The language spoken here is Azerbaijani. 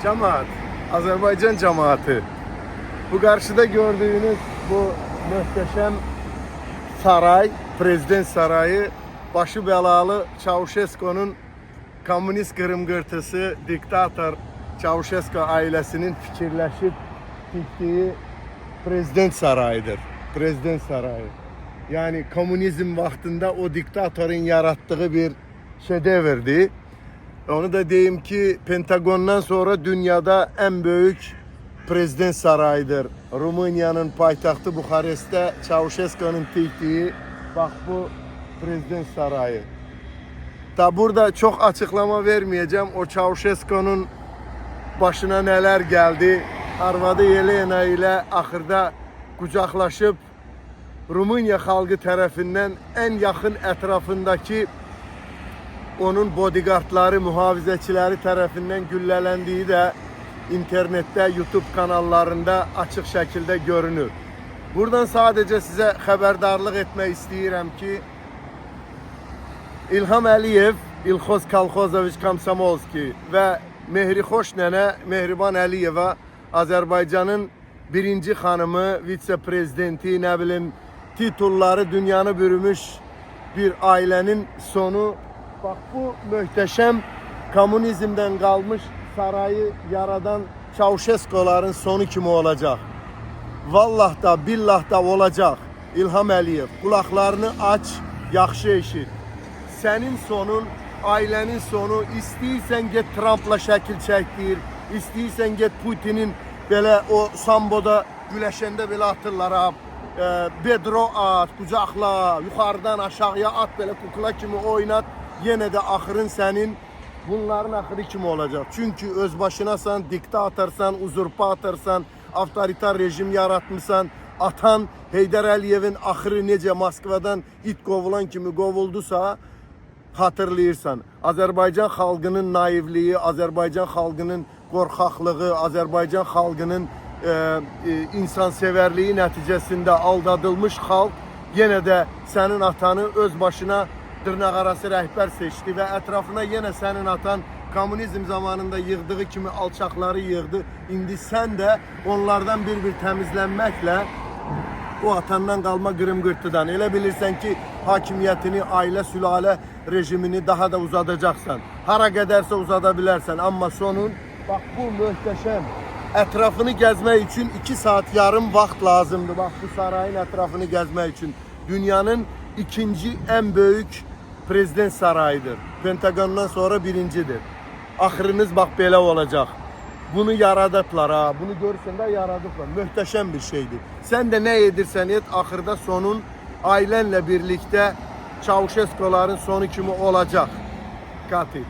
Cemaat, Azerbaycan cemaati. Bu karşıda gördüğünüz bu muhteşem saray, prezident sarayı, başı belalı Çavuşesku'nun komünist kırımgırtısı, diktatör Çavuşesku ailesinin fikirleşip diktiği prezident sarayıdır. Prezident sarayı. Yani komünizm vaktinde o diktatörün yarattığı bir şedevrdi. Onu da diyeyim ki Pentagon'dan sonra dünyada en büyük prezident sarayıdır. Rumanya'nın paytaxtı Buxarest'te Çavuşesku'nun diktiği bak bu prezident sarayı. Da burada çok açıklama vermeyeceğim. O Çavuşesku'nun başına neler geldi. Arvadı Yelena ile ahırda kucaklaşıp Rumınya halkı tarafından en yakın etrafındaki onun bodyguardları, muhafizəçiləri tarafından gülləlendiği de internette, YouTube kanallarında açık şekilde görünür. Buradan sadece size haberdarlık etmek isteyirim ki İlham Əliyev, İlxoz Kalxozoviç Komsomolski ve Mehrixoş nənə Mehriban Əliyeva, Azerbaycan'ın birinci hanımı, vitse-prezidenti, ne bileyim titulları dünyanı bürümüş bir ailenin sonu. Bak bu muhteşem komünizmden kalmış sarayı yaradan Çavuşesku'ların sonu kimi olacak? Vallah da billah da olacak. İlham Əliyev, kulaklarını aç, yaxşı eşit. Senin sonun, ailenin sonu, istəyirsən get Trump'la şəkil çəkdir, istəyirsən get Putin'in belə o samboda güləşəndə belə atırlar ha. Bedro at, kucakla, yukarıdan aşağıya at, böyle kukla kimi oynat. Yine de ahırın senin, bunların ahırı kimi olacak. Çünkü özbaşınasan, diktatörsan, uzurpatörsan, avtoritar rejim yaratmışsan, atan Heydər Əliyevin ahırı necə Moskvadan it qovulan kimi qovuldusa hatırlayırsan. Azerbaycan xalqının naivliyi, Azerbaycan xalqının qorxaqlığı, Azerbaycan xalqının insanseverliği nəticəsində aldadılmış xalq yenə də sənin atanı öz başına dırnaqarası rəhbər seçdi və ətrafına yenə sənin atan komünizm zamanında yığdığı kimi alçaqları yığdı. İndi sən də onlardan bir təmizlənməklə o atandan qalma qırım-qırtıdan elə bilirsən ki, hakimiyyətini, ailə, sülalə rejimini daha da uzadacaqsan. Hara qədərsə uzada bilərsən, amma sonun bax bu möhtəşəm etrafını gezmek için 2 saat yarım vaxt lazımdı. Bak bu sarayın etrafını gezmek için. Dünyanın ikinci en büyük prezident sarayıdır. Pentagon'dan sonra birincidir. Ahırınız bak belə olacak. Bunu yaradıplar ha. Bunu görürsen de yaradıplar. Möhtəşəm bir şeydir. Sen de ne edirsen et, ahırda sonun ailenle birlikte Çavuşesku'ların sonu kimi olacak. Katil.